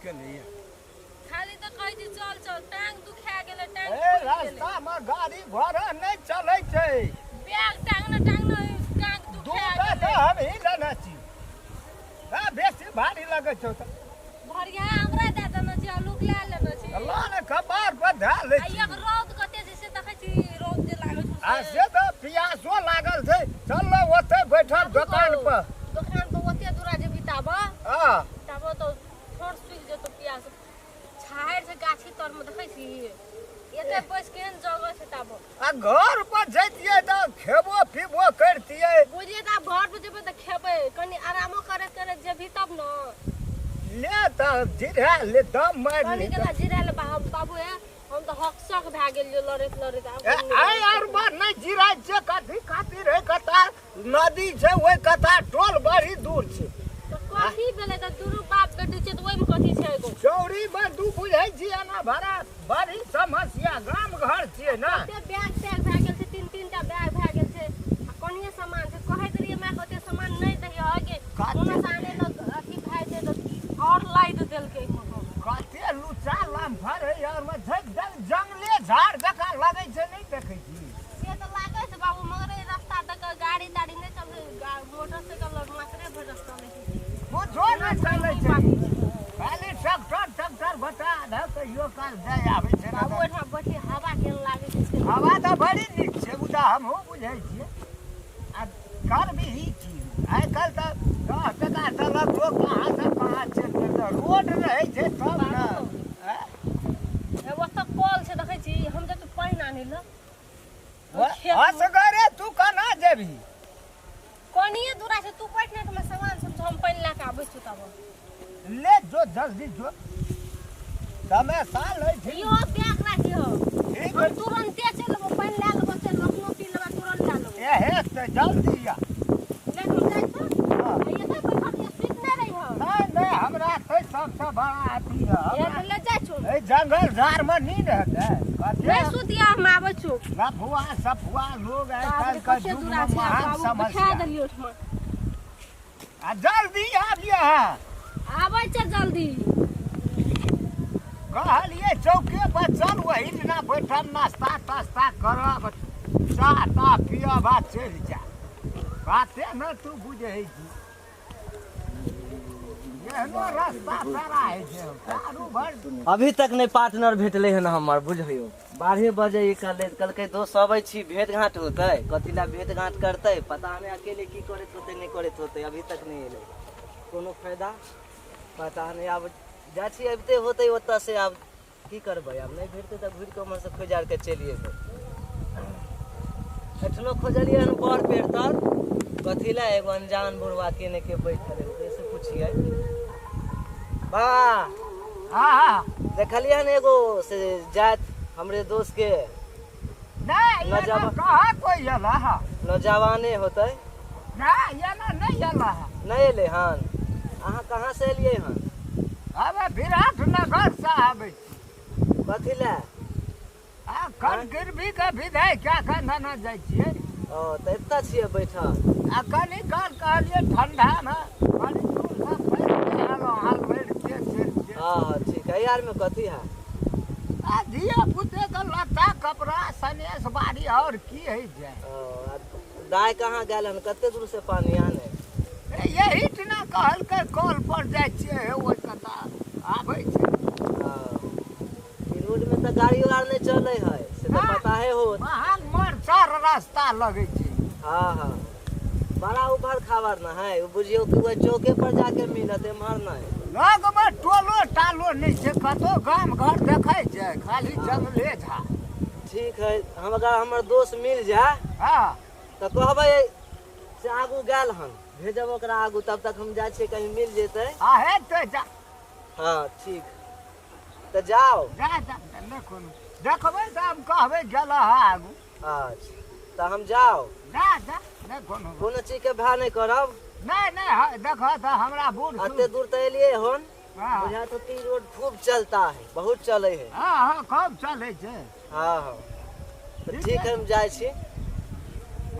के लिए खाली तो कहि दी चल चल टांग दुखा गेले टांग ए रास्ता में गाड़ी घोड़ा नहीं चलै छै बैग टांग न टांग दुखा दूटा तो हम ही लेना छी आ बेसी भारी लगे छौ त भरिया हमरा दे देना छी लुक ले लेना छी अल्लाह ने कपार पर धा ले छी एक रौद कते जे से देखै छी रौद जे लागै छै आ से तो पियासो लागल छै चल ओते बैठल दुकान पर ओते दूरा जे बिताबो हां तब तो थोड़ सुख जेतो पियास छाहर से गाछी तर में देखै छी एते बैस केहन जगह छै तब आ घर पर जइतिए त खेबो पीबो करतिए बुझिए त घर पर जेबे त खेबै कनी आरामो करे करे जेबी तब न ले त जिरा ले दम मार कनी ले केला जिरा ले बाबू है हम तो हकसक भा गेल लड़त लड़त आई और बार नहीं जिरा जे कथी खातिर है कता नदी छै ओइ कता टोल बड़ी दूर छै तो कथी भेले त दुरु बाप बेटी छै त ओइ में कथी छै एगो चौड़ी में दू बुझै छी ना भरा बड़ी समस्या गाम घर छियै ना ते बैग टैग भा गेल छै तीन टा बैग भा गेल छै आ कोनिए सामान छै कहै दरिए मां कते सामान नहीं दहिए आगे कोनो साने न अथी भाई छै त और लाइट देल के कते लुचा लाम फरे यार में जंगले झाड़ जका लगे छै नहीं देखै छी से त लागै छै बाबू मगर ए रास्ता तक गाड़ी ताड़ी नहीं चले मोटरसाइकिल मात्रे भर रास्ता में कुछो नहीं चलै छै खाली ट्रैक्टर बता द कहियो काल जाय आबै छै ना बाबू एठा बैठी हवा केन लागै छै हवा त बड़ी नीक छै बुझा हमहु बुझै छियै आ कर भी ही छी आइ काल त 10 टका चलत लोग कहां से कहां चल जेतै रोड रहै छै तब ना एगो त कॉल छै देखै छी हम जे पानी आनै ल असगरे तू कना जेबी कोनिए दूरा से तू बैठ ना त सामान सब हम पानी ला के आबै छी तब ले जो जल्दी जो समय साल है ठीक यो बैग राखियो ठीक हम तुरंते चलबो पानी ला लेबो चल अपनो पी लेबा तुरंत ला लेबो ए हे त जल्दी या ले हम जाय छ हां ये त बैठ के सीख नहीं रही हो नहीं हमरा तो सबसे बड़ा अथी है ये तो ले जाय छु ए जंगल झाड़ में नहीं रहते ले सुतिया हम आबै छु लफुआ सफुआ लोग आइ काल का युग में महान खा समस्या देलियो ठमा आ जल्दी आबिए आबै छ जल्दी कहलिए चौके पर चल वही ना बैठल नाश्ता तास्ता करब चाह ता पियब आ चल जा बाते न तू बुझै छी एहनो रास्ता पेरा है छै चारू भर अभी तक नहीं पार्टनर भेटले हन हमर बुझियो 12 बजे कल दोस्त अबै छी भेंट घाट होतै कथिला भेंट घाट करतै पता नहीं अकेले की करत होतै नहीं करत होतै अभी तक नहीं एले कोनो फायदा पता नहीं अब जा छी अबते होतै ओतऽ से अब की करबै अब नहीं भेटतै त घुर के हमर से खोजार के चलिए एठनो खोजलिए हन बर पेड़ तर कथिला एगो अनजान बुढ़वा केने के बैठल है से पूछिए बा हां देखलिए हन एगो से जात हमरे दोस्त के नहीं ये कहां कोई यला नौजवाने होतै ना ये नहीं यला नहीं एले हन अहाँ कहाँ से एलिए हन अबे विराटनगर से आबै छी कथिला आ कल गिरबी के विधाय क्या कहना न जाय छियै ओ त एतऽ छियै बैठल आ कनी काल कहलिए ठंडा में पानी दूर से बैठ गेलो हाल बैठ के चल हां ठीक है यार में कथी है आ दिया पुते के लत्ता कपड़ा सनेस बाड़ी और की है जाय ओ दाय कहाँ गेल हन कते दूर से पानी आने यही तना कहल के कॉल पर जाय छियै ओइ कता आबै छै रोड में तो गाड़ी वाला नहीं चले है से तो पता है हो महान मरचार रास्ता लगे छै हां हां बड़ा उभर खावर ना है बुझियो कि वो चौके पर जाके मिलत एमहर नहीं लग में टोलो टालो नहीं छै कतो गाम घर देखै छै खाली जंगले झा ठीक है हम अगर हमर दोस्त मिल जाए हां तो कहबै से आगू गेल हन भेजब ओकरा आगू तब तक हम जाय छियै कहीं मिल जेतै आ है तो जा हां ठीक तो जाओ जा न कोनो देखबै त हम कहबै गेला आगू अच्छा तो हम जाओ जा न कोनो चीज के भा नहीं करब नहीं देखो तो हमरा बूढ़ अते दूर तो एलिए हन हां बुझा तो तीन रोड खूब चलता है बहुत चले है हां खूब चले छै हां हां तो ठीक है हम जाय छी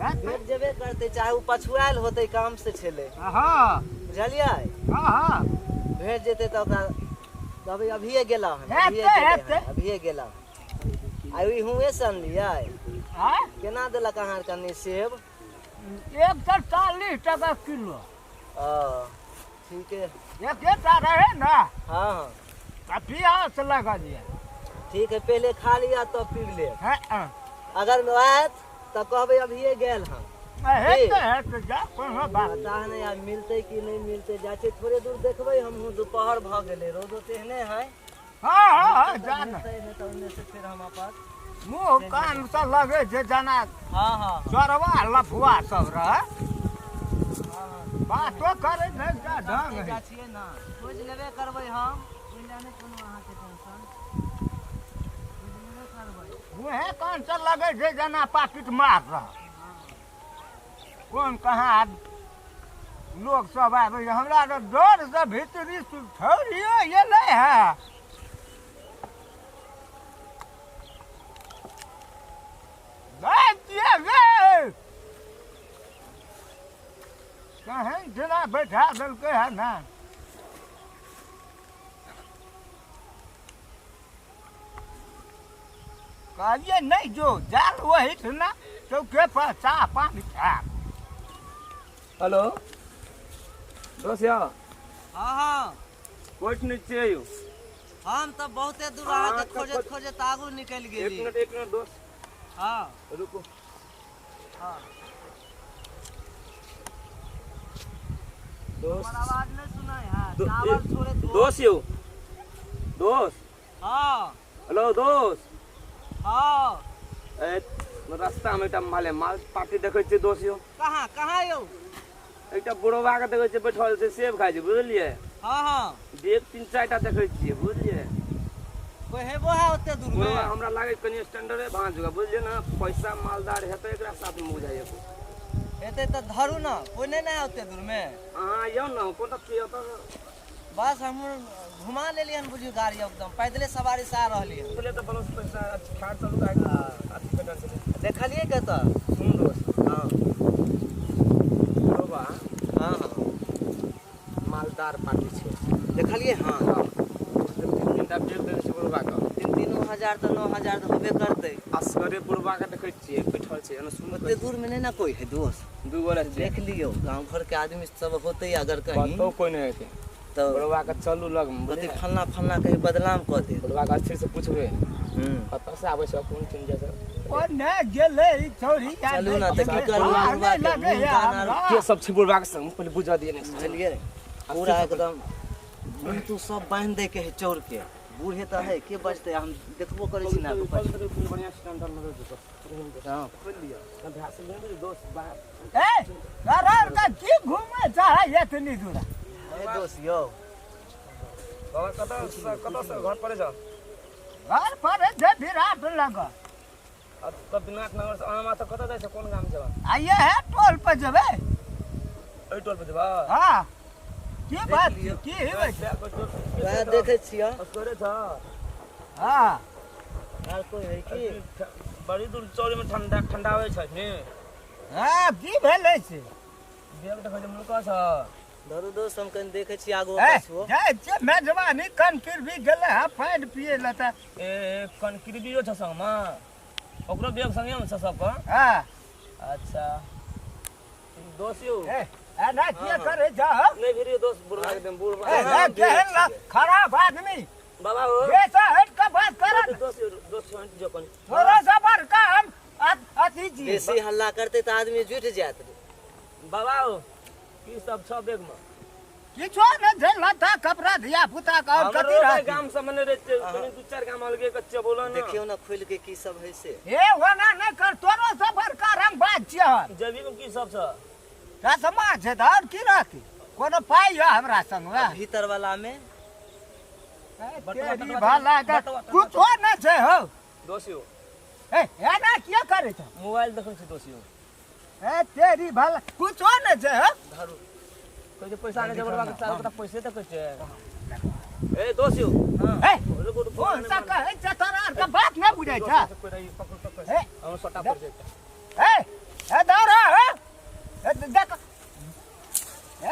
भेट जेबे करते चाहे वो पछुआल होते काम से छेले हां बुझलिए हां भेट जेते तो ओकरा अभी अभिये गेला हन अभिये गेला आई हुए सनलिए हाँ केना देलक अहाँ कनी सेब 140 टका किलो ठीक है एकेटा रहे ना हाँ हाँ प्यास लगलिए ठीक है पहले खा लिया तो पी ले हाँ अगर आयत तो कहबे अभिये गेल हन पता नहीं यार मिलते कि नहीं मिलते जाचे थोड़े दूर देखबे हम दोपहर भ गेले रोदो तेहने है हाँ जान नहीं तो उन्ने से फिर हम पास मुंह कान से लगे जे जना हाँ हाँ चोरवा लफुआ सब रह बातो करे नहीं जा ढंग है छिए ना खोज लेबे करबै हम ओइला ने कोनो अहाँ के टेंशन खोज लेबे करबै मुहे कान से लगे जे जना पाकिट मार रह कौन कहाँ लोग सब आवे हमरा तो डर से भीतरी छोड़ियो ये नहीं है कहीं जना बैठा दिलके है ना कहलिए नहीं जो जाल वही थे ना चौके पर चाह पानी खा हेलो दोस्त हाँ हाँ कोट नीचे आयो हम तो बहुते दूर अहाँ के खोजत खोजत आगू निकल गेली एक मिनट दोस्त हाँ रुको हाँ दोस्त हमारा आवाज नहीं सुना है दो- छोड़े दोस्त यो दोस्त हाँ हेलो दोस्त हाँ ए रास्ता में एकटा माल पार्टी देखै छियै दोस्त यो कहाँ कहाँ यौ एकटा बुढ़वा के देखै छियै बैठल छै सेब खाइ छै बुझलियै हाँ हाँ देख 3-4टा देखै छियै बुझलियै कोई हेबो है ओते दूर में बुढ़वा हमरा लागै कनी स्टैंडर्डे भांज होगा बुझलियै ना पैसा मालदार हेतै एकरा साथ में बुझाइए हेते तो धरू ना कोई नहीं ना है ओते दूर में अहाँ यौ ना कोन छियै त बस हम घुमा लेलिए हन बुझियो गाड़ी एकदम पैदले सवारी से आ रहली हन पहले तो बलस पैसा खाड़ चलू का अथी कटा चले देखलिए के तो सुन दोस्त हाँ बुढ़वा हाँ हाँ मालदार पार्टी छै देखलिए हाँ तीनटा बेच देने छै बुढ़वा के 3,000 तो 9,000 तो होबे करते असगरे बुढ़वा के देखै छियै बैठल छै एना सुन ओते दूर में नहीं ना कोई है दोस्त दू गोला देख लियो गांव घर के आदमी सब होते अगर कहीं तो कोई नहीं हेतै तो बुढ़वा के चलू लग कथी फलना फलना कहीं बदनाम कर दे बुढ़वा के अच्छे से पूछबे कतऽ से आबै छै कोन चिन्ह जैसे ओ नहीं गेले ई छोरी चलू ना तो की करू बुढ़वा के मुंह कान आर के सब छै बुढ़वा के संग पहले बुझा दिए ने चलिए पूरा एकदम तू सब बांध दे के है चोर के बूढ़े तो है के बचते हम देखबो करे छी ना बढ़िया स्टैंडर्ड में दे दो हां खोल लिया अभ्यास ले दोस्त बाहर ए करार का की घूमे चाहे इतनी दूर ए दोस्त यो बाबा कतऽ से घर पर जा घर पर जे विराट लगा अब तो विनायक नगर से अहाँ माथा कतऽ जाइ छै कोन गाम जेबा आइए है टोल पे जबे एहि टोल पर जेबा हां की बात की है वह देखे छियो असगरे था हां और कोई है की बड़ी दूर चौरी में ठंडा होइ छै ने हां की भेलै से देख देखै छै मुका छ धरू दोस्त हम कहीं देखे छी आगो ए पाछो जाय जे मेजबानी कन फिर भी गेले है फाइड पिए लता ए कन कृबियो छ संग में ओकरो बेग संगे में छ सब का हां अच्छा दोस्तियो ए ना किया करे जा नहीं फिर दोस्त बुढ़वा के दम बुढ़वा ए केहन खराब आदमी बाबा हो बेटा हट का बात कर दोस्त हट जो कन थोड़ा सा बड़का हम अति जी बेसी हल्ला करते तो आदमी जुट जात बाबा हो की सब छ बेग में किछो न छै लता कपड़ा धिया पुता का और कथि हमरो रह गाम से मने रे कोनी दू चार गाम अलगे कच्चे बोलो ना देखियो ना खोल के की सब है से ए वना न कर तोरो से बड़का रंग बात छिय जबी में की सब छ का समाज छै त और की रहती कोनो पाई है हमरा संग भीतर वाला में तेरी भला का कुछो न छै हो दोस्तियो ए एना किया करे छ मोबाइल देखै छी दोस्तियो ए तेरी भला कुछो न छै हो धरू कोई जे पैसा ने जबरवा के चाल पैसे देखै छै ए दोस्तियो हां ए कौन सा कहे छ तोरा का बात न बुझै छ ए हम सटा पर जाय ए दारा ए देख ए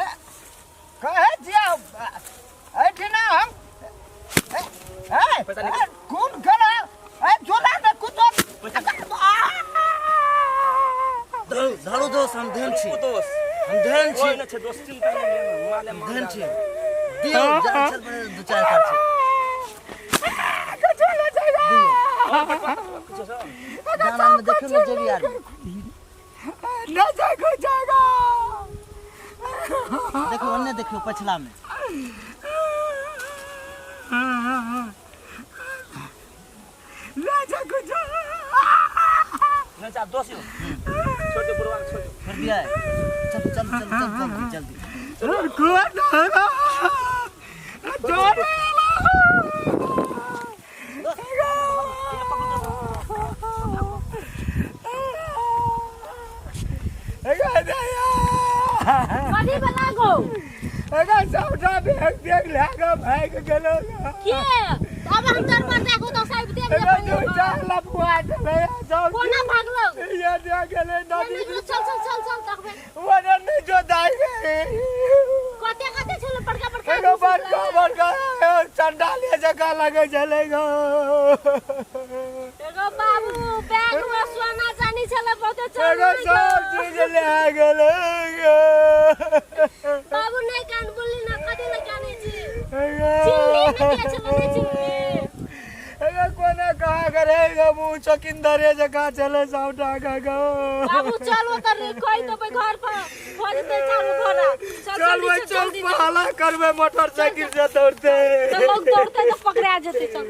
कहे छियै ऐठिना हम धन छी दोस्त हम धन छी ओइ न छै दोस्त चिंता नहीं लेना माले मान धन छी दियो जान पर दो चार कर छी गाना में देखियो ना जेबी यार ना जाएगा देखो ओन्ने देखियो पछला में ना जाएगा न जा दोस्त छोड़ दे बुढ़वा छोड़ कर दिया है चल चल चल चल जल्दी कौन है कथी बना गो अगर सबटा देख लागा भाग गेलो के अब हम डर पर देखो तो साहब देख अगर जो चाला बुआ चले सब कोना भागलो ये देख गेले नदी चल चल चल चल देखबे वो नहीं जो दाई गए कते कते छल बड़का बड़का एगो बड़का चंडालिया जगह लगे चलेगा एगो बाबू बैग में सोना चांदी छल बहुते चल एगो सब चीज ले आ गेले बाबू नहीं कान बोली ना कथी ले काने छी एगो चिल्ली में के छल नहीं चिल्ली एगो कोना कहा करेगा मुंह चकिंदरे जगह चले सबटा गगो बाबू चलो कर कोई तो घर पर खोज दे चालू घोड़ा चल चल पहला करबे मोटरसाइकिल से दौड़ते तो लोग दौड़ते तो पकड़ा जेते चल